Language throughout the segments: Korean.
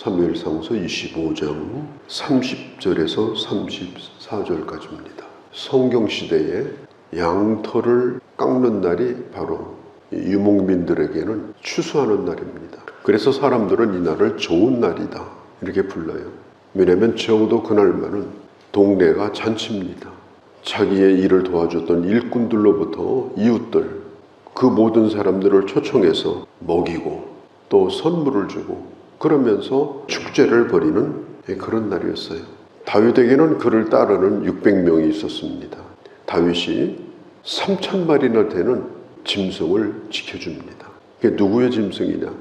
사무엘상서 25장 30절에서 34절까지입니다. 성경시대에 양털을 깎는 날이 바로 유목민들에게는 추수하는 날입니다. 그래서 사람들은 이 날을 좋은 날이다 이렇게 불러요. 왜냐하면 적어도 그날만은 동네가 잔치입니다. 자기의 일을 도와줬던 일꾼들로부터 이웃들, 그 모든 사람들을 초청해서 먹이고 또 선물을 주고 그러면서 축제를 벌이는 그런 날이었어요. 다윗에게는 그를 따르는 600명이 있었습니다. 다윗이 3000마리나 되는 짐승을 지켜줍니다. 이게 누구의 짐승이냐?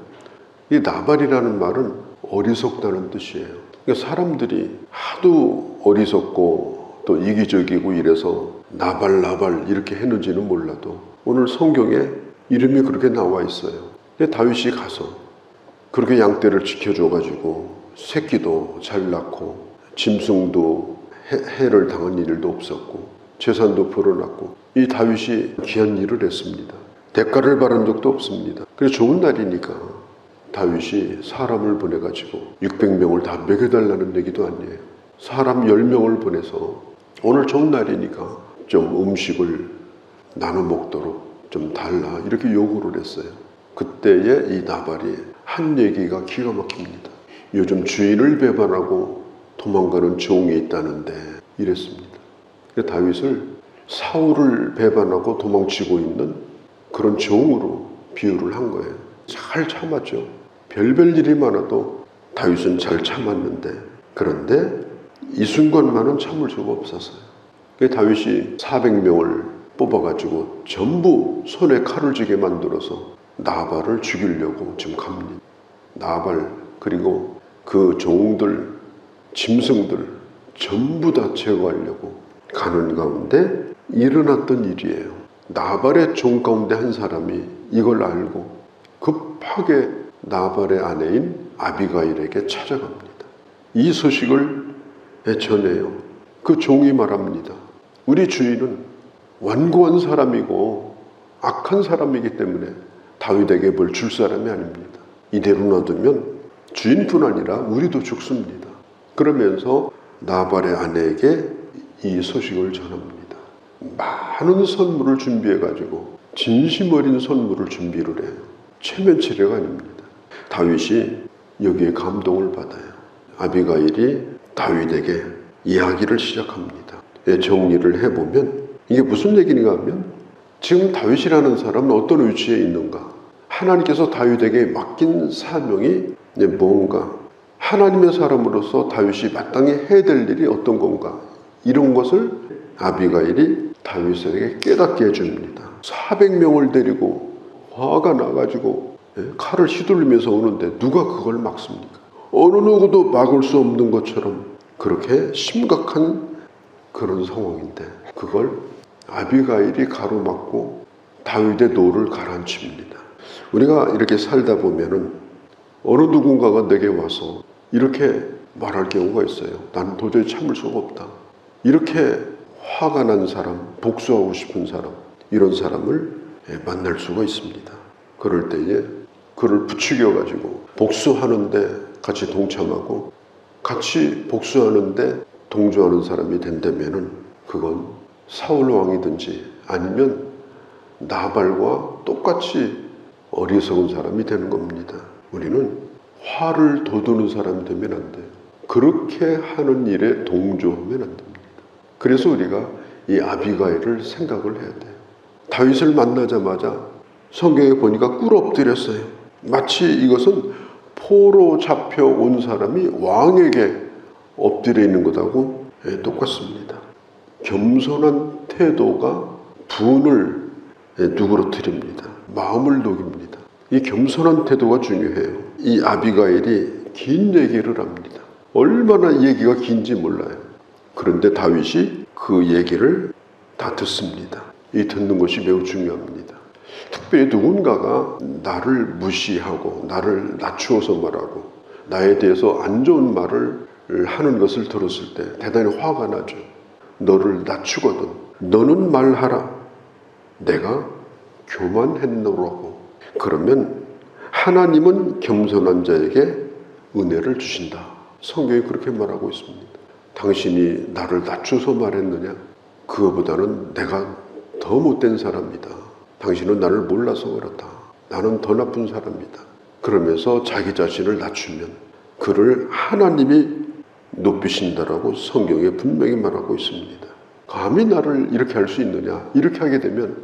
이 나발이라는 말은 어리석다는 뜻이에요. 그러니까 사람들이 하도 어리석고 또 이기적이고 이래서 나발 이렇게 했는지는 몰라도 오늘 성경에 이름이 그렇게 나와 있어요. 근데 다윗이 가서 그렇게 양떼를 지켜줘가지고 새끼도 잘 낳고 짐승도 해를 당한 일도 없었고 재산도 벌어놨고 이 다윗이 귀한 일을 했습니다. 대가를 바란 적도 없습니다. 그래서 좋은 날이니까 다윗이 사람을 보내가지고 600명을 다 먹여달라는 얘기도 아니에요. 사람 10명을 보내서 오늘 좋은 날이니까 좀 음식을 나눠 먹도록 좀 달라 이렇게 요구를 했어요. 그때에 이 나발이 한 얘기가 기가 막힙니다. 요즘 주인을 배반하고 도망가는 종이 있다는데 이랬습니다. 다윗을 사울을 배반하고 도망치고 있는 그런 종으로 비유를 한 거예요. 잘 참았죠. 별별 일이 많아도 다윗은 잘 참았는데 그런데 이 순간만은 참을 수가 없었어요. 다윗이 400명을 뽑아가지고 전부 손에 칼을 쥐게 만들어서 나발을 죽이려고 지금 갑니다. 나발 그리고 그 종들, 짐승들 전부 다 제거하려고 가는 가운데 일어났던 일이에요. 나발의 종 가운데 한 사람이 이걸 알고 급하게 나발의 아내인 아비가일에게 찾아갑니다. 이 소식을 전해요. 그 종이 말합니다. 우리 주인은 완고한 사람이고 악한 사람이기 때문에 다윗에게 뭘 줄 사람이 아닙니다. 이대로 놔두면 주인뿐 아니라 우리도 죽습니다. 그러면서 나발의 아내에게 이 소식을 전합니다. 많은 선물을 준비해가지고 진심 어린 선물을 준비를 해요. 체면치레가 아닙니다. 다윗이 여기에 감동을 받아요. 아비가일이 다윗에게 이야기를 시작합니다. 정리를 해보면 이게 무슨 얘기인가 하면 지금 다윗이라는 사람은 어떤 위치에 있는가? 하나님께서 다윗에게 맡긴 사명이 뭔가? 하나님의 사람으로서 다윗이 마땅히 해야 될 일이 어떤 건가? 이런 것을 아비가일이 다윗에게 깨닫게 해줍니다. 400명을 데리고 화가 나가지고 칼을 휘둘리면서 오는데 누가 그걸 막습니까? 어느 누구도 막을 수 없는 것처럼 그렇게 심각한 그런 상황인데 그걸 아비가일이 가로막고 다윗의 노를 가라앉힙니다. 우리가 이렇게 살다 보면은 어느 누군가가 내게 와서 이렇게 말할 경우가 있어요. 나는 도저히 참을 수가 없다. 이렇게 화가 난 사람, 복수하고 싶은 사람, 이런 사람을 만날 수가 있습니다. 그럴 때에 그를 부추겨가지고 복수하는데 같이 동참하고 같이 복수하는데 동조하는 사람이 된다면은 그건 사울 왕이든지 아니면 나발과 똑같이 어리석은 사람이 되는 겁니다. 우리는 화를 돋우는 사람이 되면 안 돼요. 그렇게 하는 일에 동조하면 안 됩니다. 그래서 우리가 이 아비가일을 생각을 해야 돼요. 다윗을 만나자마자 성경에 보니까 꿇어 엎드렸어요. 마치 이것은 포로 잡혀온 사람이 왕에게 엎드려 있는 것하고 똑같습니다. 겸손한 태도가 분을 누그러뜨립니다. 마음을 녹입니다. 이 겸손한 태도가 중요해요. 이 아비가일이 긴 얘기를 합니다. 얼마나 이 얘기가 긴지 몰라요. 그런데 다윗이 그 얘기를 다 듣습니다. 이 듣는 것이 매우 중요합니다. 특별히 누군가가 나를 무시하고 나를 낮추어서 말하고 나에 대해서 안 좋은 말을 하는 것을 들었을 때 대단히 화가 나죠. 너를 낮추거든 너는 말하라. 내가 교만했노라고. 그러면 하나님은 겸손한 자에게 은혜를 주신다. 성경이 그렇게 말하고 있습니다. 당신이 나를 낮춰서 말했느냐? 그거보다는 내가 더 못된 사람이다. 당신은 나를 몰라서 그렇다. 나는 더 나쁜 사람이다. 그러면서 자기 자신을 낮추면 그를 하나님이 높이신다라고 성경에 분명히 말하고 있습니다. 감히 나를 이렇게 할 수 있느냐? 이렇게 하게 되면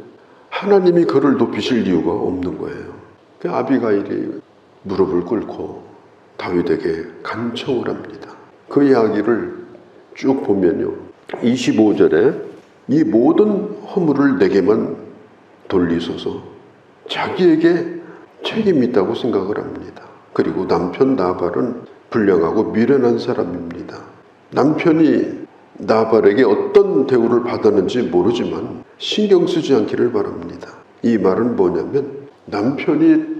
하나님이 그를 높이실 이유가 없는 거예요. 그 아비가일이 무릎을 꿇고 다윗에게 간청을 합니다. 그 이야기를 쭉 보면요, 25절에 이 모든 허물을 내게만 돌리소서, 자기에게 책임이 있다고 생각을 합니다. 그리고 남편 나발은 불량하고 미련한 사람입니다. 남편이 나발에게 어떤 대우를 받았는지 모르지만 신경 쓰지 않기를 바랍니다. 이 말은 뭐냐면 남편이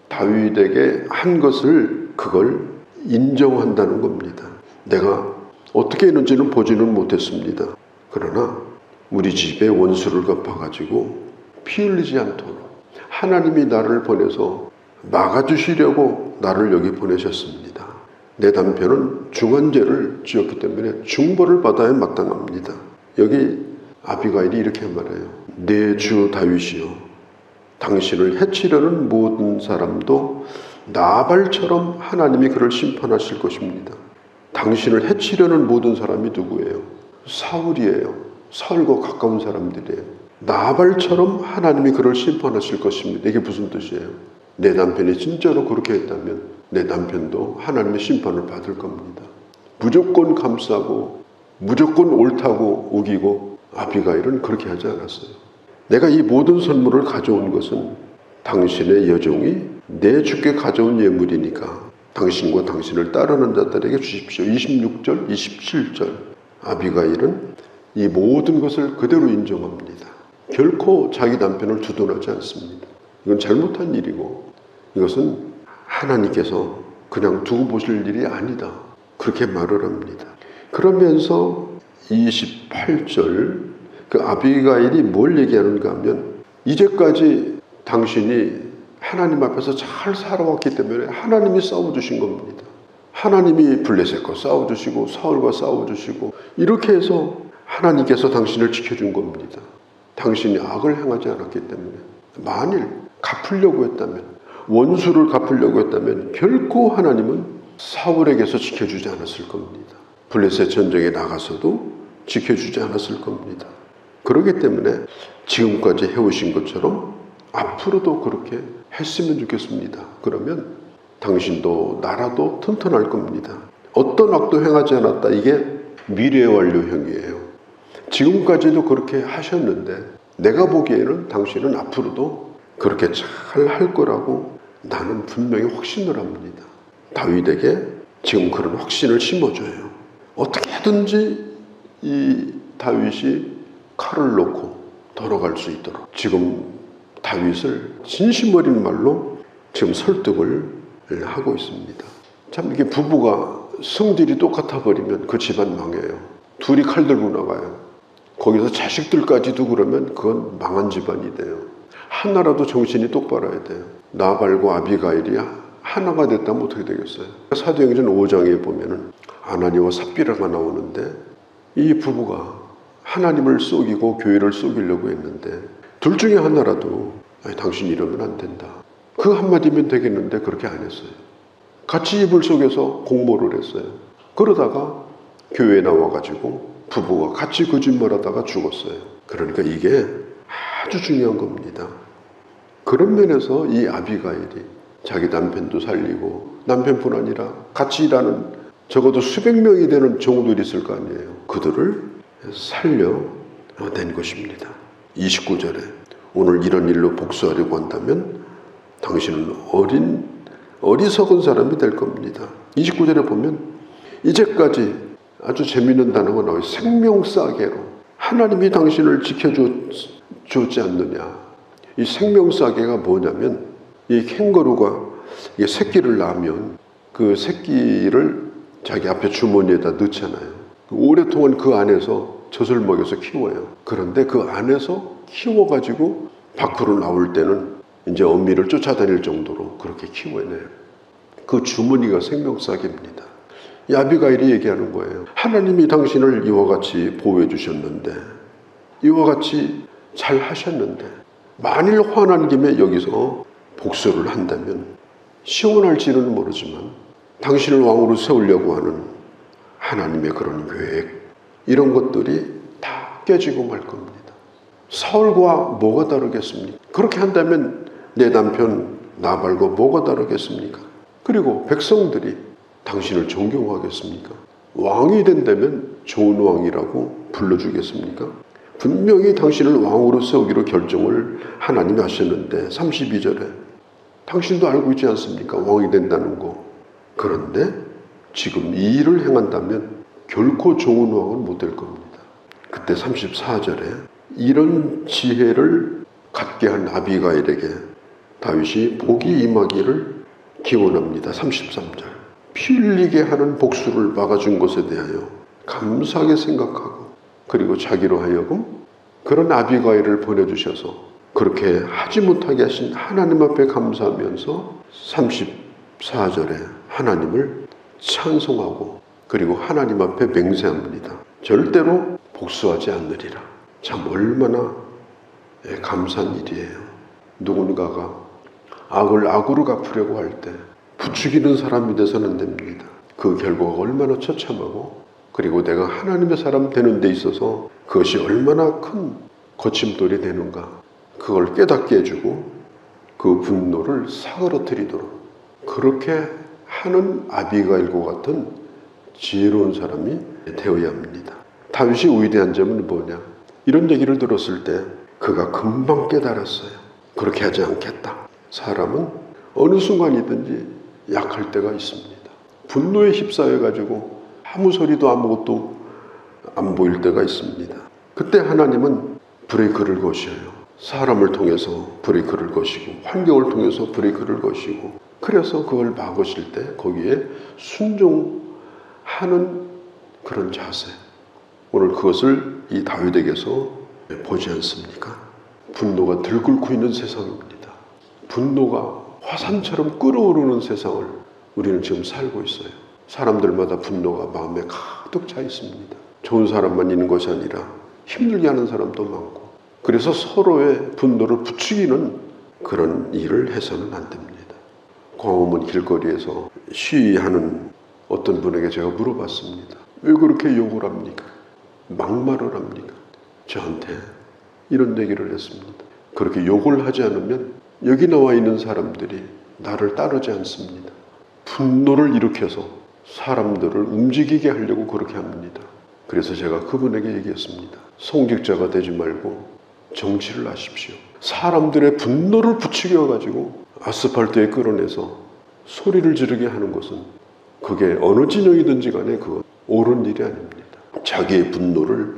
다윗에게 한 것을 그걸 인정한다는 겁니다. 내가 어떻게 했는지는 보지는 못했습니다. 그러나 우리 집에 원수를 갚아가지고 피 흘리지 않도록 하나님이 나를 보내서 막아주시려고 나를 여기 보내셨습니다. 내 남편은 중한 죄를 지었기 때문에 중벌을 받아야 마땅합니다. 여기 아비가일이 이렇게 말해요. 내 주 다윗이요, 당신을 해치려는 모든 사람도 나발처럼 하나님이 그를 심판하실 것입니다. 당신을 해치려는 모든 사람이 누구예요? 사울이에요. 사울과 가까운 사람들이에요. 나발처럼 하나님이 그를 심판하실 것입니다. 이게 무슨 뜻이에요? 내 남편이 진짜로 그렇게 했다면 내 남편도 하나님의 심판을 받을 겁니다. 무조건 감싸고 무조건 옳다고 우기고 아비가일은 그렇게 하지 않았어요. 내가 이 모든 선물을 가져온 것은 당신의 여종이 내 주께 가져온 예물이니까 당신과 당신을 따르는 자들에게 주십시오. 26절, 27절. 아비가일은 이 모든 것을 그대로 인정합니다. 결코 자기 남편을 두둔하지 않습니다. 이건 잘못한 일이고 이것은 하나님께서 그냥 두고 보실 일이 아니다. 그렇게 말을 합니다. 그러면서 28절 그 아비가일이 뭘 얘기하는가 하면 이제까지 당신이 하나님 앞에서 잘 살아왔기 때문에 하나님이 싸워주신 겁니다. 하나님이 블레셋과 싸워주시고 사울과 싸워주시고 이렇게 해서 하나님께서 당신을 지켜준 겁니다. 당신이 악을 행하지 않았기 때문에 만일 갚으려고 했다면 원수를 갚으려고 했다면 결코 하나님은 사울에게서 지켜주지 않았을 겁니다. 블레셋 전쟁에 나가서도 지켜주지 않았을 겁니다. 그렇기 때문에 지금까지 해오신 것처럼 앞으로도 그렇게 했으면 좋겠습니다. 그러면 당신도 나라도 튼튼할 겁니다. 어떤 악도 행하지 않았다. 이게 미래 완료형이에요. 지금까지도 그렇게 하셨는데 내가 보기에는 당신은 앞으로도 그렇게 잘 할 거라고 나는 분명히 확신을 합니다. 다윗에게 지금 그런 확신을 심어줘요. 어떻게든지 이 다윗이 칼을 놓고 돌아갈 수 있도록 지금 다윗을 진심 어린 말로 지금 설득을 하고 있습니다. 참 이게 부부가 성질이 똑같아 버리면 그 집안 망해요. 둘이 칼 들고 나가요. 거기서 자식들까지도 그러면 그건 망한 집안이 돼요. 하나라도 정신이 똑바라야 돼요. 나발과 아비가일이 하나가 됐다면 어떻게 되겠어요? 사도행전 5장에 보면은 아나니와 삽비라가 나오는데 이 부부가 하나님을 속이고 교회를 속이려고 했는데 둘 중에 하나라도 당신 이러면 안 된다. 그 한마디면 되겠는데 그렇게 안 했어요. 같이 이불 속에서 공모를 했어요. 그러다가 교회에 나와가지고 부부가 같이 거짓말하다가 죽었어요. 그러니까 이게 아주 중요한 겁니다. 그런 면에서 이 아비가일이 자기 남편도 살리고 남편뿐 아니라 같이 일하는 적어도 수백 명이 되는 종들이 있을 거 아니에요. 그들을 살려낸 것입니다. 29절에 오늘 이런 일로 복수하려고 한다면 당신은 어리석은 사람이 될 겁니다. 29절에 보면 이제까지 아주 재미있는 단어가 나와요. 생명싸개로 하나님이 당신을 지켜주지 않느냐. 이 생명싸개가 뭐냐면 이 캥거루가 이게 새끼를 낳으면 그 새끼를 자기 앞에 주머니에다 넣잖아요. 오랫동안 그 안에서 젖을 먹여서 키워요. 그런데 그 안에서 키워가지고 밖으로 나올 때는 이제 어미를 쫓아다닐 정도로 그렇게 키워내요. 그 주머니가 생명사기입니다. 이 아비가일이 얘기하는 거예요. 하나님이 당신을 이와 같이 보호해 주셨는데, 이와 같이 잘 하셨는데, 만일 화난 김에 여기서 복수를 한다면 시원할지는 모르지만 당신을 왕으로 세우려고 하는 하나님의 그런 계획, 이런 것들이 다 깨지고 말 겁니다. 사울과 뭐가 다르겠습니까? 그렇게 한다면 내 남편 나발과 뭐가 다르겠습니까? 그리고 백성들이 당신을 존경하겠습니까? 왕이 된다면 좋은 왕이라고 불러주겠습니까? 분명히 당신을 왕으로 세우기로 결정을 하나님이 하셨는데 32절에 당신도 알고 있지 않습니까? 왕이 된다는 거. 그런데 지금 이 일을 행한다면 결코 좋은 왕은 못 될 겁니다. 그때 34절에 이런 지혜를 갖게 한 아비가일에게 다윗이 복이 임하기를 기원합니다. 33절. 피 흘리게 하는 복수를 막아준 것에 대하여 감사하게 생각하고, 그리고 자기로 하여금 그런 아비가일을 보내주셔서 그렇게 하지 못하게 하신 하나님 앞에 감사하면서 34절에 하나님을 찬송하고, 그리고 하나님 앞에 맹세합니다. 절대로 복수하지 않으리라. 참 얼마나 감사한 일이에요. 누군가가 악을 악으로 갚으려고 할 때 부추기는 사람이 돼서는 안 됩니다. 그 결과가 얼마나 처참하고, 그리고 내가 하나님의 사람 되는 데 있어서 그것이 얼마나 큰 거침돌이 되는가, 그걸 깨닫게 해주고 그 분노를 사그러뜨리도록 그렇게 하는 아비가일과 같은 지혜로운 사람이 되어야 합니다. 다윗이 위대한 점은 뭐냐? 이런 얘기를 들었을 때 그가 금방 깨달았어요. 그렇게 하지 않겠다. 사람은 어느 순간이든지 약할 때가 있습니다. 분노에 휩싸여가지고 아무 소리도 아무것도 안 보일 때가 있습니다. 그때 하나님은 브레이크를 거셔요. 사람을 통해서 브레이크를 거시고, 환경을 통해서 브레이크를 거시고, 그래서 그걸 막으실 때 거기에 순종하는 그런 자세, 오늘 그것을 이 다윗에게서 보지 않습니까? 분노가 들끓고 있는 세상입니다. 분노가 화산처럼 끓어오르는 세상을 우리는 지금 살고 있어요. 사람들마다 분노가 마음에 가득 차 있습니다. 좋은 사람만 있는 것이 아니라 힘들게 하는 사람도 많고, 그래서 서로의 분노를 부추기는 그런 일을 해서는 안 됩니다. 광화문 길거리에서 시위하는 어떤 분에게 제가 물어봤습니다. 왜 그렇게 욕을 합니까? 막말을 합니까? 저한테 이런 얘기를 했습니다. 그렇게 욕을 하지 않으면 여기 나와 있는 사람들이 나를 따르지 않습니다. 분노를 일으켜서 사람들을 움직이게 하려고 그렇게 합니다. 그래서 제가 그분에게 얘기했습니다. 성직자가 되지 말고 정치를 하십시오. 사람들의 분노를 부추겨가지고 아스팔트에 끌어내서 소리를 지르게 하는 것은 그게 어느 진영이든지 간에 그건 옳은 일이 아닙니다. 자기의 분노를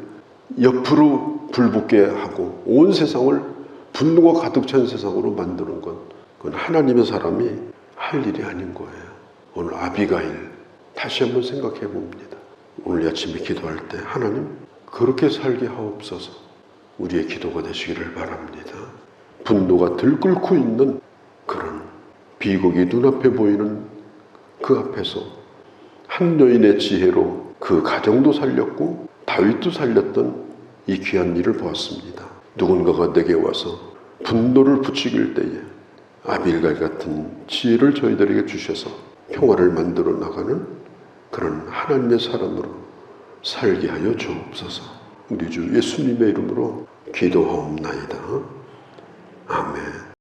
옆으로 불붙게 하고 온 세상을 분노가 가득 찬 세상으로 만드는 건 그건 하나님의 사람이 할 일이 아닌 거예요. 오늘 아비가일 다시 한번 생각해 봅니다. 오늘 아침에 기도할 때 하나님 그렇게 살게 하옵소서. 우리의 기도가 되시기를 바랍니다. 분노가 들끓고 있는 그런 비극이 눈앞에 보이는 그 앞에서 한 여인의 지혜로 그 가정도 살렸고 다윗도 살렸던 이 귀한 일을 보았습니다. 누군가가 내게 와서 분노를 부추길 때에 아비가일 같은 지혜를 저희들에게 주셔서 평화를 만들어 나가는 그런 하나님의 사람으로 살게 하여 주옵소서. 우리 주 예수님의 이름으로 기도하옵나이다. 아멘.